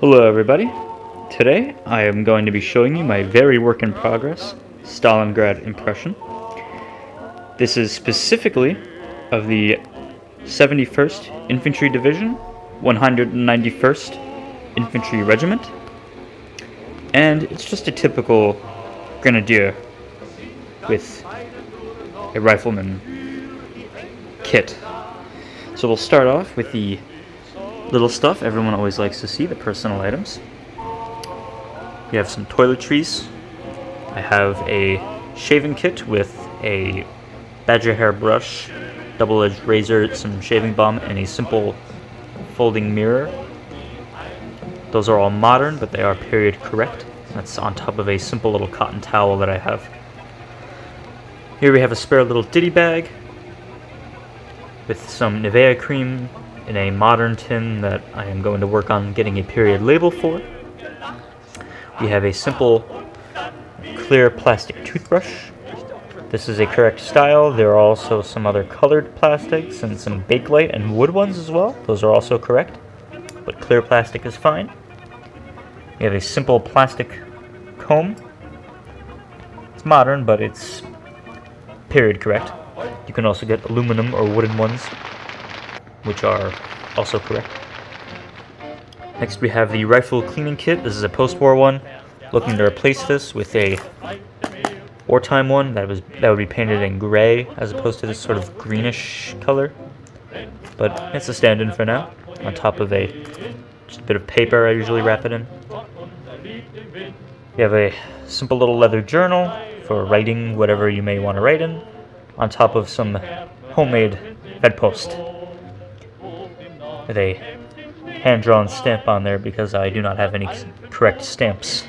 Hello everybody. Today I am going to be showing you my very work in progress Stalingrad impression. This is specifically of the 71st Infantry Division, 191st Infantry Regiment, and it's just a typical grenadier with a rifleman kit. So we'll start off with the little stuff everyone always likes to see, the personal items. We have some toiletries. I have a shaving kit with a badger hair brush, double-edged razor, some shaving balm, and a simple folding mirror. Those are all modern, but they are period correct. That's on top of a simple little cotton towel that I have. Here we have a spare little ditty bag with some Nivea cream in a modern tin that I am going to work on getting a period label for. We have a simple clear plastic toothbrush. This is a correct style. There are also some other colored plastics and some Bakelite and wood ones as well. Those are also correct, but clear plastic is fine. We have a simple plastic comb. It's modern, but it's period correct. You can also get aluminum or wooden ones, which are also correct. Next we have the rifle cleaning kit. This is a post-war one. Looking to replace this with a wartime one that would be painted in gray as opposed to this sort of greenish color. But it's a stand-in for now. On top of just a bit of paper I usually wrap it in. We have a simple little leather journal for writing whatever you may want to write in, on top of some homemade bedpost with a hand-drawn stamp on there because I do not have any correct stamps.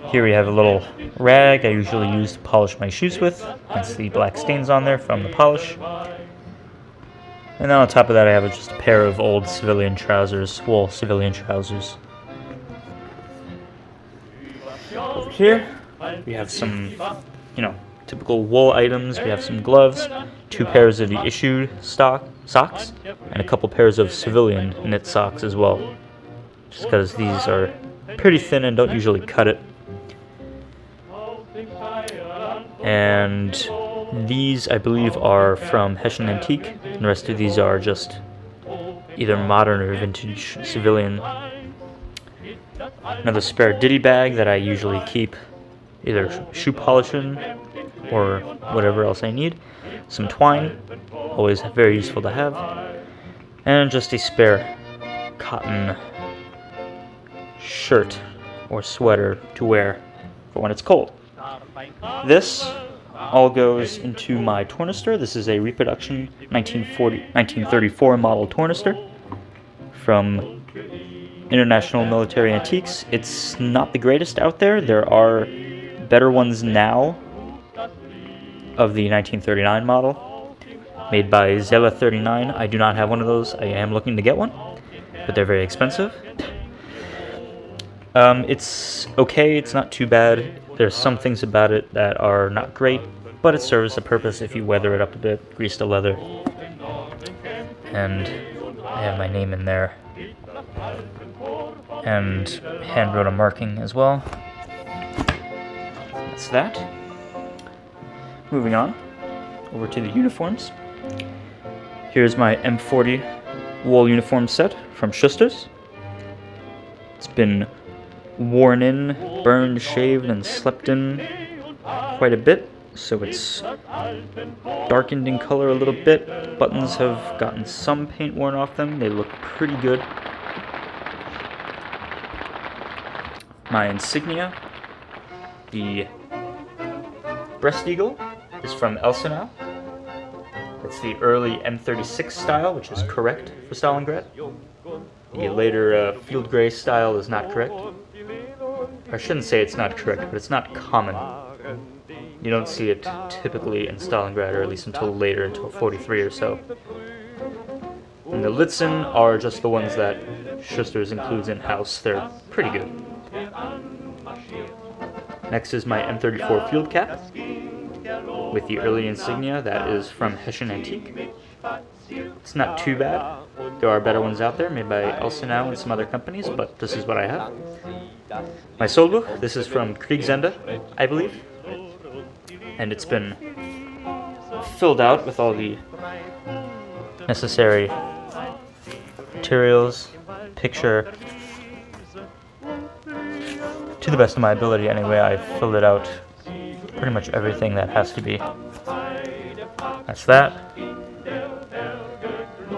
Here we have a little rag I usually use to polish my shoes with, hence the black stains on there from the polish. And then on top of that I have just a pair of old civilian trousers, wool civilian trousers. Over here we have some, typical wool items. We have some gloves, 2 pairs of the issued socks, and a couple pairs of civilian knit socks as well, just because these are pretty thin and don't usually cut it. And these, I believe, are from Hessian Antique, and the rest of these are just either modern or vintage civilian. Another spare ditty bag that I usually keep either shoe polishing or whatever else I need. Some twine, always very useful to have. And just a spare cotton shirt or sweater to wear for when it's cold. This all goes into my tornister. This is a reproduction 1934 model tornister from International Military Antiques. It's not the greatest out there. There are better ones now of the 1939 model made by Zela 39. I do not have one of those. I am looking to get one, but they're very expensive. It's okay. It's not too bad. There's some things about it that are not great, but it serves a purpose if you weather it up a bit, grease the leather. And I have my name in there. And hand wrote a marking as well. That's that. Moving on over to the uniforms. Here's my M40 wool uniform set from Schuster's. It's been worn in, burned, shaved, and slept in quite a bit. so it's darkened in color a little bit. Buttons have gotten some paint worn off them. They look pretty good. My insignia, the breast eagle, is from Elsinore. It's the early M36 style, which is correct for Stalingrad. The later field gray style is not correct. I shouldn't say it's not correct, but it's not common. You don't see it typically in Stalingrad, or at least until later, until 43 or so. And the Litzen are just the ones that Schuster's includes in-house. They're pretty good. Next is my M34 field cap with the early insignia. That is from Hessian Antique. It's not too bad. There are better ones out there, made by Elsinore and some other companies, but this is what I have. My Solbuch, this is from Kriegsende, I believe. And it's been filled out with all the necessary materials, picture. To the best of my ability, anyway, I filled it out pretty much everything that has to be. That's that.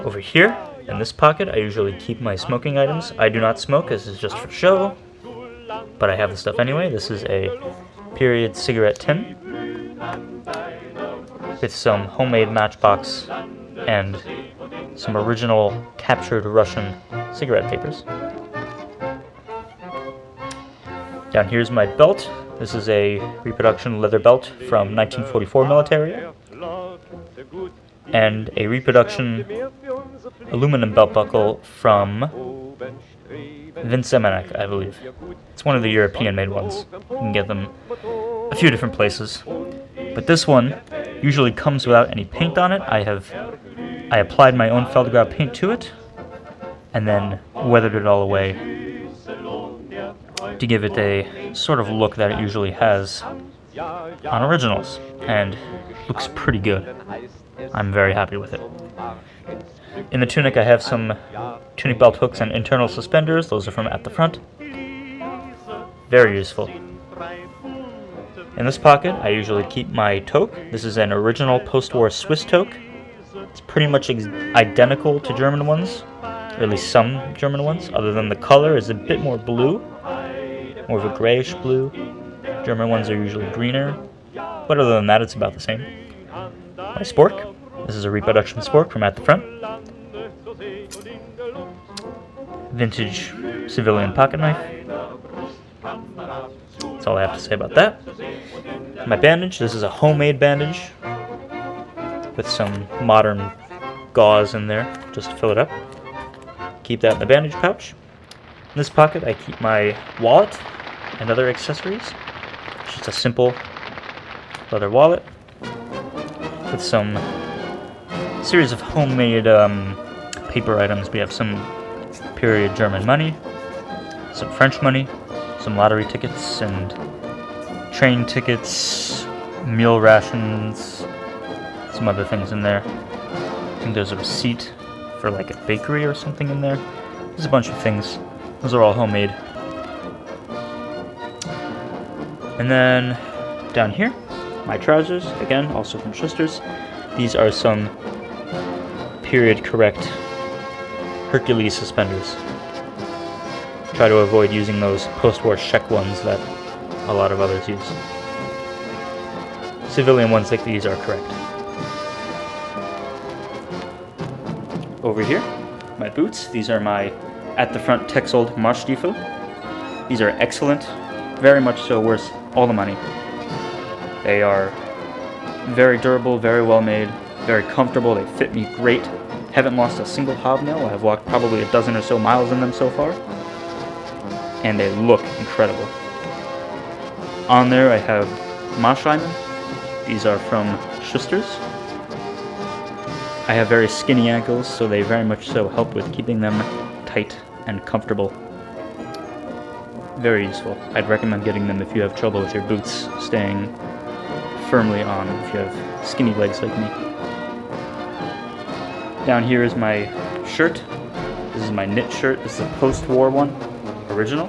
Over here, in this pocket, I usually keep my smoking items. I do not smoke, this is just for show, but I have the stuff anyway. This is a period cigarette tin with some homemade matchbox and some original captured Russian cigarette papers. Down here's my belt. This is a reproduction leather belt from 1944 military, and a reproduction aluminum belt buckle from Vincemenek, I believe. It's one of the European-made ones. You can get them a few different places. But this one usually comes without any paint on it. I applied my own Feldgrau paint to it, and then weathered it all away to give it a sort of look that it usually has on originals, and looks pretty good. I'm very happy with it. In the tunic I have some tunic belt hooks and internal suspenders. Those are from at the front. Very useful. In this pocket I usually keep my toque. This is an original post-war Swiss toque. It's pretty much identical to German ones, or at least some German ones, other than the color is a bit more blue, more of a grayish blue. German ones are usually greener, but other than that it's about the same. My spork. This is a reproduction spork from at the front. Vintage civilian pocket knife. That's all I have to say about that. My bandage. This is a homemade bandage with some modern gauze in there just to fill it up. Keep that in the bandage pouch. In this pocket I keep my wallet and other accessories. It's just a simple leather wallet with some series of homemade paper items. We have some period German money, some French money, some lottery tickets and train tickets, meal rations, some other things in there. I think there's a receipt for like a bakery or something in there. There's a bunch of things. Those are all homemade. And then down here, my trousers, again, also from Schuster's. These are some period correct Hercules suspenders. Try to avoid using those post-war Czech ones that a lot of others use. Civilian ones like these are correct. Over here, my boots. These are my at-the-front Texold Marschstiefel. These are excellent, very much so worth all the money. They are very durable, very well made, very comfortable. They fit me great. Haven't lost a single hobnail. I've walked probably a dozen or so miles in them so far, and they look incredible. On there I have Maßleimen. These are from Schuster's. I have very skinny ankles, so they very much so help with keeping them tight and comfortable. Very useful. I'd recommend getting them if you have trouble with your boots staying firmly on, if you have skinny legs like me. Down here is my shirt. This is my knit shirt. This is a post-war one, original.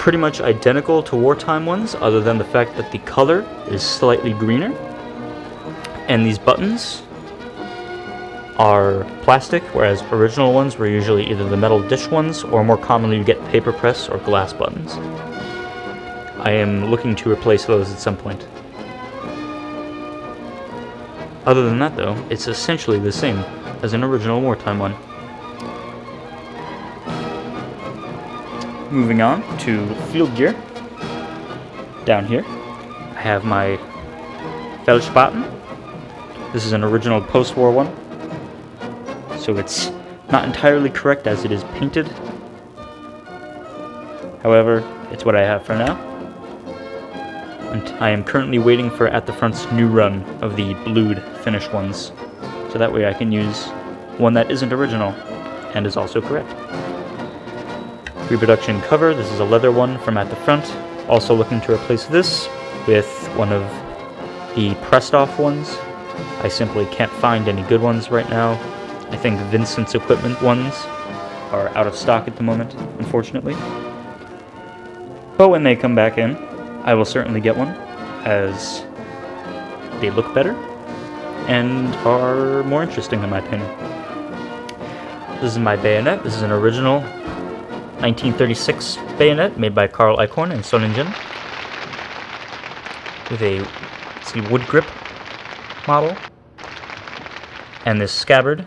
pretty much identical to wartime ones, other than the fact that the color is slightly greener. And these buttons are plastic, whereas original ones were usually either the metal dish ones, or more commonly you get paper press or glass buttons. I am looking to replace those at some point. Other than that though, it's essentially the same as an original wartime one. Moving on to field gear. Down here, I have my Feldspaten. This is an original post-war one, so it's not entirely correct as it is painted. However, it's what I have for now. And I am currently waiting for At the Front's new run of the blued finished ones, so that way I can use one that isn't original and is also correct. Reproduction cover, this is a leather one from At the Front. Also looking to replace this with one of the pressed off ones. I simply can't find any good ones right now. I think Vincent's Equipment ones are out of stock at the moment, unfortunately. But when they come back in, I will certainly get one, as they look better and are more interesting in my opinion. This is my bayonet. This is an original 1936 bayonet made by Carl Eichhorn and Solingen, with a wood grip model. And this scabbard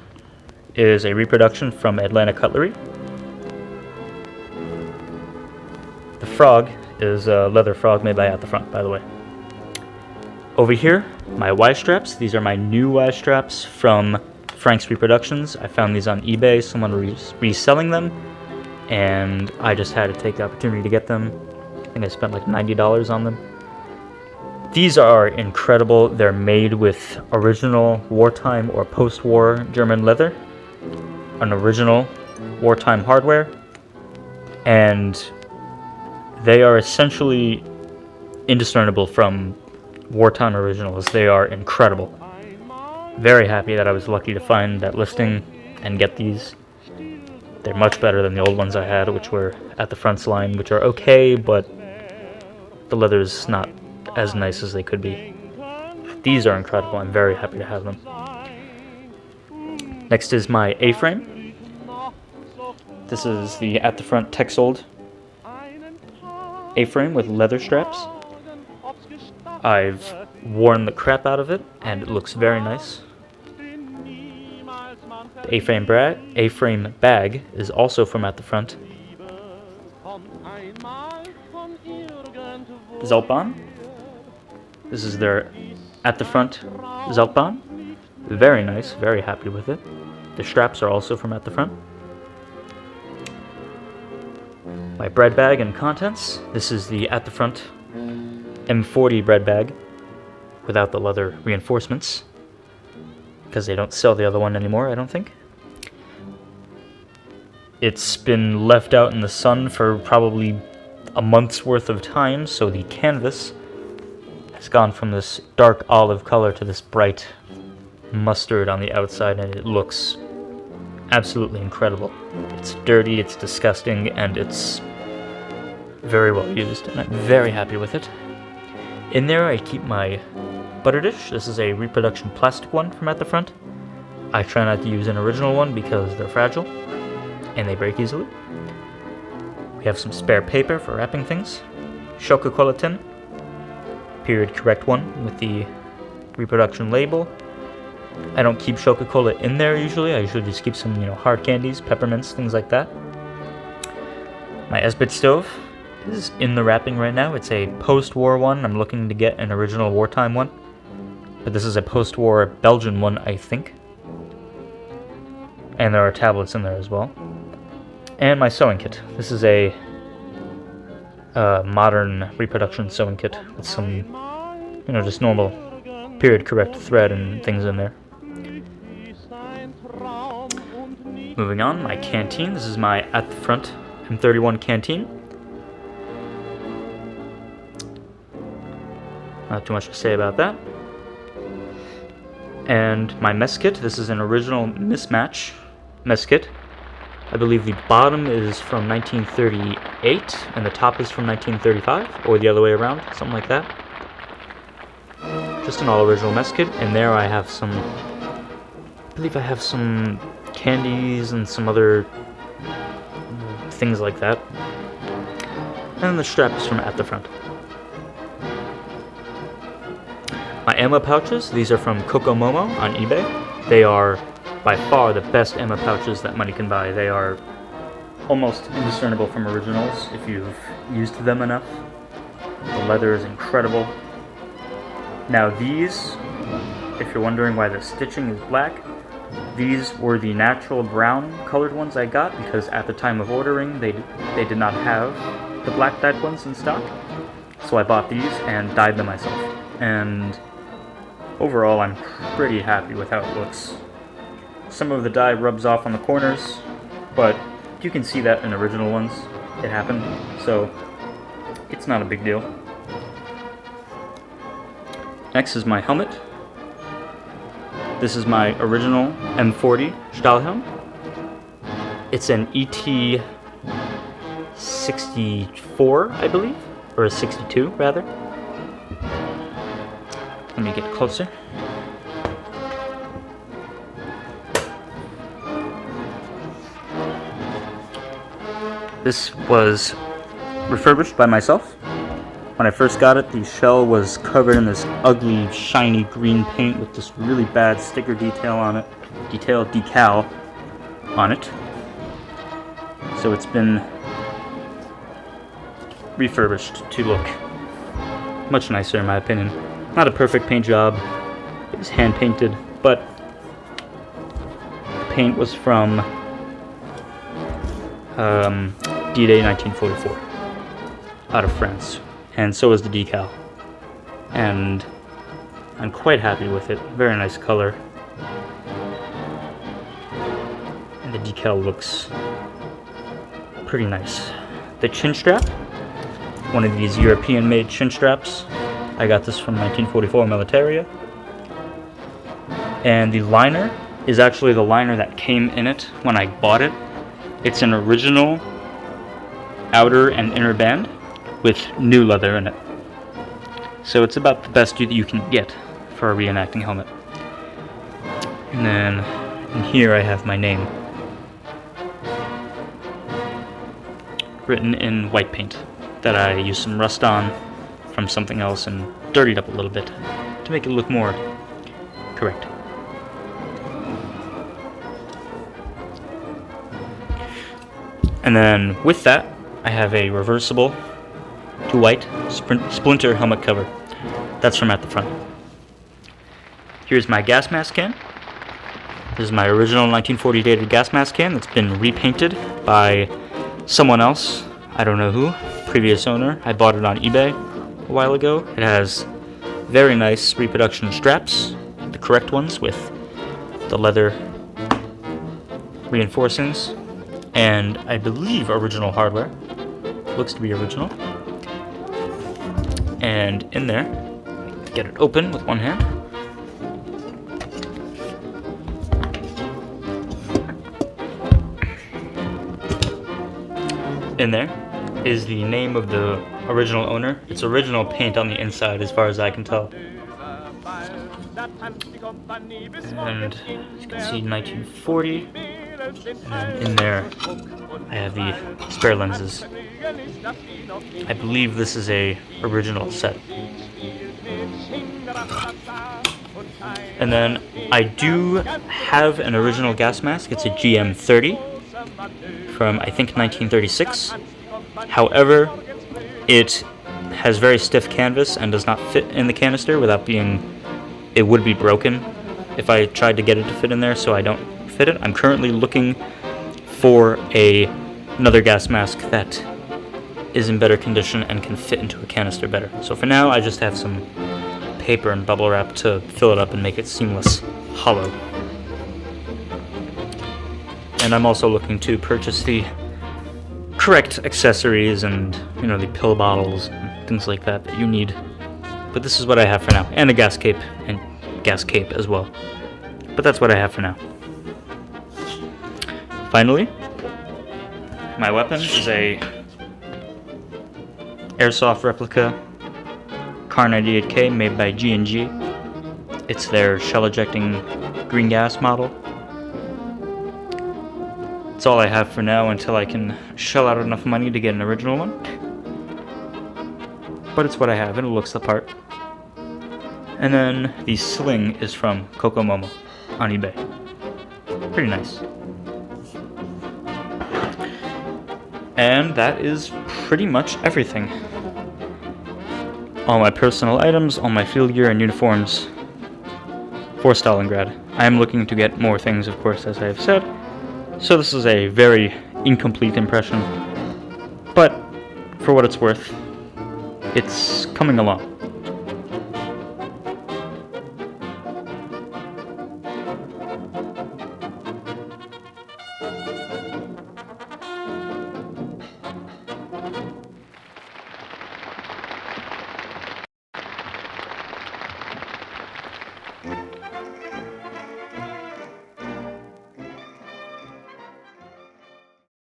is a reproduction from Atlanta Cutlery. The frog is a leather frog made by At the Front, by the way. Over here, my Y straps. These are my new Y straps from Frank's Reproductions. I found these on eBay, someone reselling them, and I just had to take the opportunity to get them. I think I spent like $90 on them. These are incredible. They're made with original wartime or post-war German leather, an original wartime hardware, and they are essentially indiscernible from wartime originals. They are incredible. Very happy that I was lucky to find that listing and get these. They're much better than the old ones I had, which were At the Front's line, which are okay, but the leather's not as nice as they could be. These are incredible. I'm very happy to have them. Next is my A-frame. This is the At the Front Texold A-frame with leather straps. I've worn the crap out of it, and it looks very nice. The A-frame bag is also from At the Front. Zeltbahn. This is their At the Front Zeltbahn. Very nice, very happy with it. The straps are also from At the Front. My bread bag and contents. This is the At the Front M40 bread bag without the leather reinforcements, because they don't sell the other one anymore, I don't think. It's been left out in the sun for probably a month's worth of time, so the canvas has gone from this dark olive color to this bright mustard on the outside, and it looks absolutely incredible. It's dirty, it's disgusting, and it's very well used, and I'm very happy with it. In there I keep my butter dish. This is a reproduction plastic one from At the Front. I try not to use an original one because they're fragile and they break easily. We have some spare paper for wrapping things. Coca-Cola tin, period correct one with the reproduction label. I don't keep Coca-Cola in there usually. I usually just keep some, hard candies, peppermints, things like that. My Esbit stove is in the wrapping right now. It's a post-war one. I'm looking to get an original wartime one, but this is a post-war Belgian one, I think. And there are tablets in there as well. And my sewing kit. This is a modern reproduction sewing kit with some, just normal period correct thread and things in there. Moving on, my Canteen. This is my At the Front M31 Canteen. Not too much to say about that. And my mess kit. This is an original mismatch mess kit I believe the bottom is from 1938 and the top is from 1935, or the other way around, something like that. Just an all original mess kit, and there I have some, I believe I have some candies and some other things like that. And the strap is from at the front. My ammo pouches, these are from Kokomomo on eBay. They are by far the best ammo pouches that money can buy. They are almost indiscernible from originals if you've used them enough. The leather is incredible. Now these, if you're wondering why the stitching is black, these were the natural brown colored ones I got because at the time of ordering they did not have the black dyed ones in stock. So I bought these and dyed them myself. And overall I'm pretty happy with how it looks. Some of the dye rubs off on the corners, but you can see that in original ones. It happened, so it's not a big deal. Next is my helmet. This is my original M40 Stahlhelm. It's an ET64, I believe, or a 62 rather. Let me get closer. This was refurbished by myself. When I first got it, the shell was covered in this ugly, shiny green paint with this really bad sticker decal on it. So it's been refurbished to look much nicer in my opinion. Not a perfect paint job. It was hand painted, but the paint was from D-Day 1944 out of France. And so is the decal. And I'm quite happy with it. Very nice color. And the decal looks pretty nice. The chin strap, one of these European-made chin straps. I got this from 1944 Militaria. And the liner is actually the liner that came in it when I bought it. It's an original outer and inner band with new leather in it. So it's about the best you can get for a reenacting helmet. And then in here I have my name written in white paint that I used some rust on from something else and dirtied up a little bit to make it look more correct. And then with that I have a reversible to white splinter helmet cover. That's from at the front. Here's my gas mask can. This is my original 1940 dated gas mask can that's been repainted by someone else. I don't know who. Previous owner. I bought it on eBay a while ago. It has very nice reproduction straps, the correct ones with the leather reinforcings, and I believe original hardware. Looks to be original. And in there, get it open with one hand. In there is the name of the original owner. It's original paint on the inside as far as I can tell. And you can see 1940. And in there I have the spare lenses. I believe this is a original set. And then I do have an original gas mask. It's a GM30 from I think 1936. However, it has very stiff canvas and does not fit in the canister without being, it would be broken if I tried to get it to fit in there, so I don't fit it. I'm currently looking for another gas mask that is in better condition and can fit into a canister better. So for now I just have some paper and bubble wrap to fill it up and make it seamless hollow. And I'm also looking to purchase the correct accessories and, you know, the pill bottles and things like that that you need. But this is what I have for now, and a gas cape as well. But that's what I have for now. Finally, My weapon is a airsoft replica Car 98K made by G&G. It's their shell ejecting green gas model. That's all I have for now until I can shell out enough money to get an original one. But it's what I have and it looks the part. And then the sling is from Kokomomo on eBay. Pretty nice. And that is pretty much everything. All my personal items, all my field gear and uniforms for Stalingrad. I am looking to get more things, of course, as I have said. So this is a very incomplete impression. But for what it's worth, it's coming along.